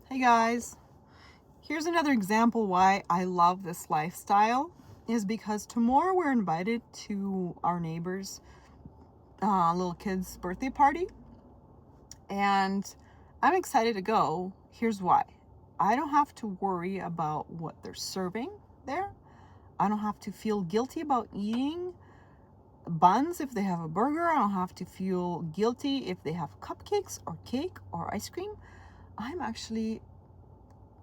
Hey guys, here's another example why I love this lifestyle is because tomorrow we're invited to our neighbor's little kid's birthday party, and I'm excited to go. Here's why. I don't have to worry about what they're serving there. I don't have to feel guilty about eating buns if they have a burger. I don't have to feel guilty if they have cupcakes or cake or ice cream. I'm actually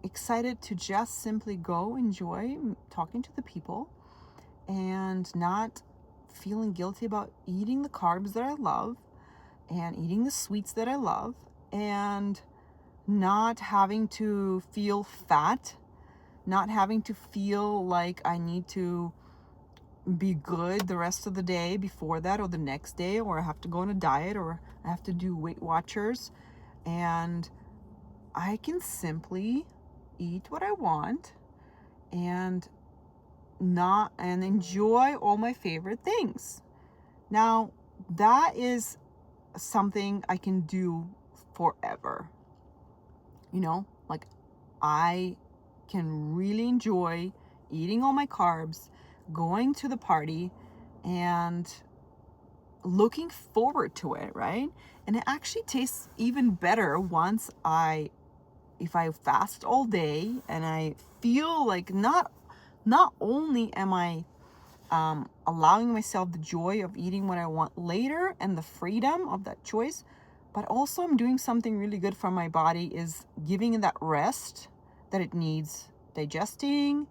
excited to just simply go enjoy talking to the people and not feeling guilty about eating the carbs that I love and eating the sweets that I love and not having to feel fat, not having to feel like I need to be good the rest of the day before that or the next day, or I have to go on a diet or I have to do Weight Watchers. And I can simply eat what I want and enjoy all my favorite things. Now, that is something I can do forever. Like I can really enjoy eating all my carbs, going to the party, and looking forward to it, right? And it actually tastes even better if I fast all day and I feel like not only am I allowing myself the joy of eating what I want later and the freedom of that choice, but also I'm doing something really good for my body, is giving it that rest that it needs, digesting,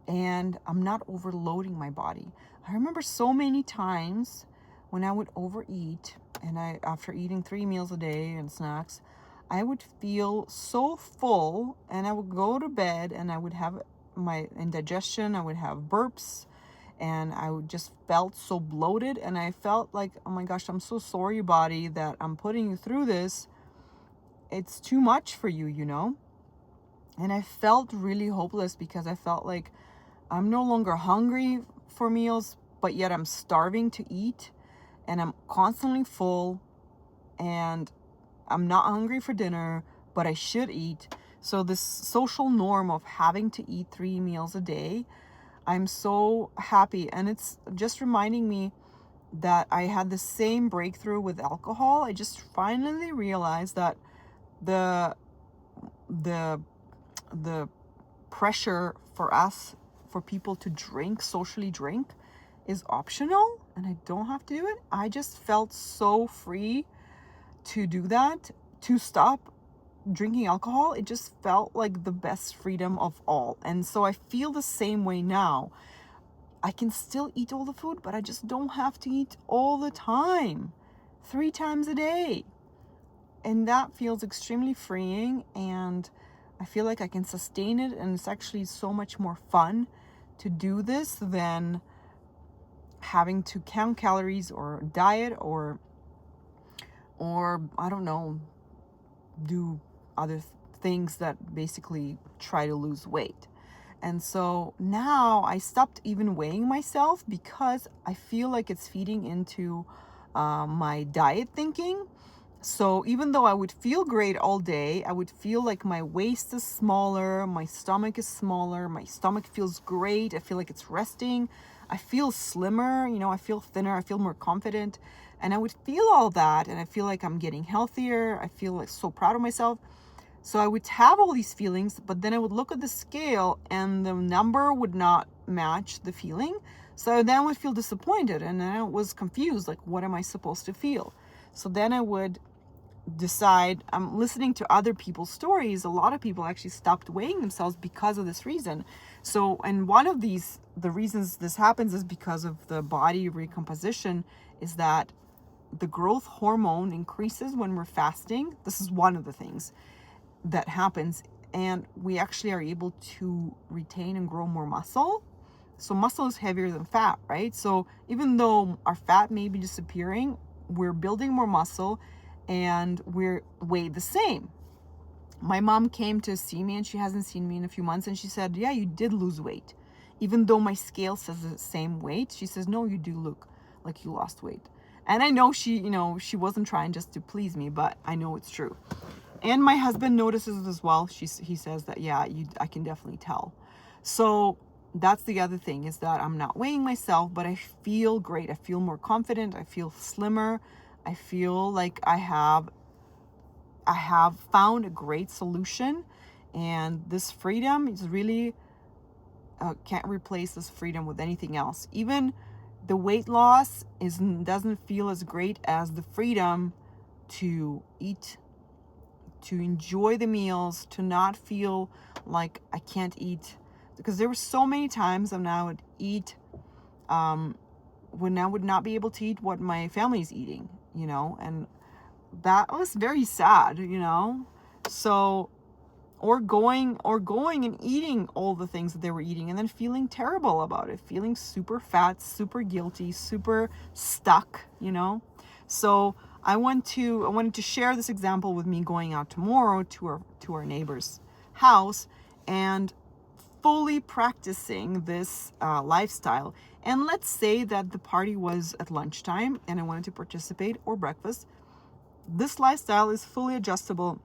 and I'm not overloading my body. I remember so many times when I would overeat, and after eating 3 meals a day and snacks, I would feel so full, and I would go to bed and I would have my indigestion, I would have burps, and I would just felt so bloated, and I felt like, oh my gosh, I'm so sorry, body, that I'm putting you through this. It's too much for you, And I felt really hopeless because I felt like I'm no longer hungry for meals, but yet I'm starving to eat, and I'm constantly full, and I'm not hungry for dinner, but I should eat. So this social norm of having to eat 3 meals a day, I'm so happy. And it's just reminding me that I had the same breakthrough with alcohol. I just finally realized that the pressure for people to socially drink, is optional, and I don't have to do it. I just felt so free to do that, to stop drinking alcohol. It just felt like the best freedom of all. And so I feel the same way now. I can still eat all the food, but I just don't have to eat all the time, 3 times a day. And that feels extremely freeing, and I feel like I can sustain it, and it's actually so much more fun to do this than having to count calories or diet or I don't know, do other things that basically try to lose weight. And so now I stopped even weighing myself because I feel like it's feeding into my diet thinking. So even though I would feel great all day, I would feel like my waist is smaller, my stomach is smaller, my stomach feels great, I feel like it's resting, I feel slimmer, I feel thinner, I feel more confident, and I would feel all that, and I feel like I'm getting healthier, I feel like so proud of myself. So I would have all these feelings, but then I would look at the scale and the number would not match the feeling. So then I would feel disappointed, and then I was confused, like, what am I supposed to feel? So then I would decide, I'm listening to other people's stories. A lot of people actually stopped weighing themselves because of this reason. So, and one of the reasons this happens is because of the body recomposition, is that the growth hormone increases when we're fasting. This is one of the things that happens, and we actually are able to retain and grow more muscle. So muscle is heavier than fat, right? So even though our fat may be disappearing, we're building more muscle, and we're weighed the same. My mom came to see me, and she hasn't seen me in a few months, and she said, yeah, you did lose weight. Even though my scale says the same weight, she says, no, you do look like you lost weight. And I know she wasn't trying just to please me, but I know it's true. And my husband notices as well. He says that, yeah, I can definitely tell. So that's the other thing, is that I'm not weighing myself, but I feel great. I feel more confident. I feel slimmer. I feel like I have found a great solution, and this freedom is really can't replace this freedom with anything else. Even the weight loss doesn't feel as great as the freedom to eat, to enjoy the meals, to not feel like I can't eat. Because there were so many times when I would eat, when I would not be able to eat what my family's eating, and that was very sad, So, or going and eating all the things that they were eating and then feeling terrible about it, feeling super fat, super guilty, super stuck, So I wanted to share this example with me going out tomorrow to our neighbor's house and fully practicing this lifestyle. And let's say that the party was at lunchtime and I wanted to participate, or breakfast. This lifestyle is fully adjustable.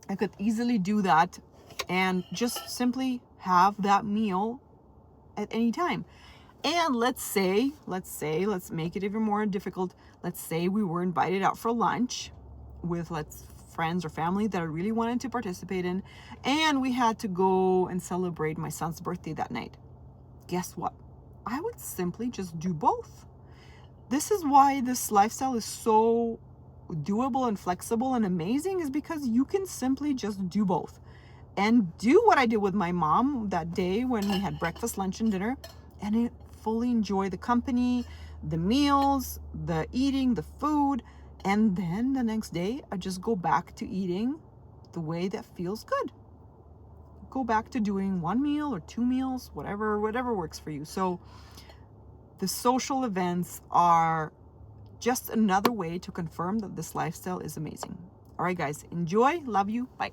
I could easily do that and just simply have that meal at any time. And let's make it even more difficult. Let's say we were invited out for lunch with friends or family that I really wanted to participate in, and we had to go and celebrate my son's birthday that night. Guess what? I would simply just do both. This is why this lifestyle is so doable and flexible and amazing, is because you can simply just do both and do what I did with my mom that day when we had breakfast, lunch, and dinner, and fully enjoy the company, the meals, the eating, the food. And then the next day, I just go back to eating the way that feels good. Go back to doing one meal or two meals, whatever works for you. So the social events are just another way to confirm that this lifestyle is amazing. All right, guys, enjoy. Love you. Bye.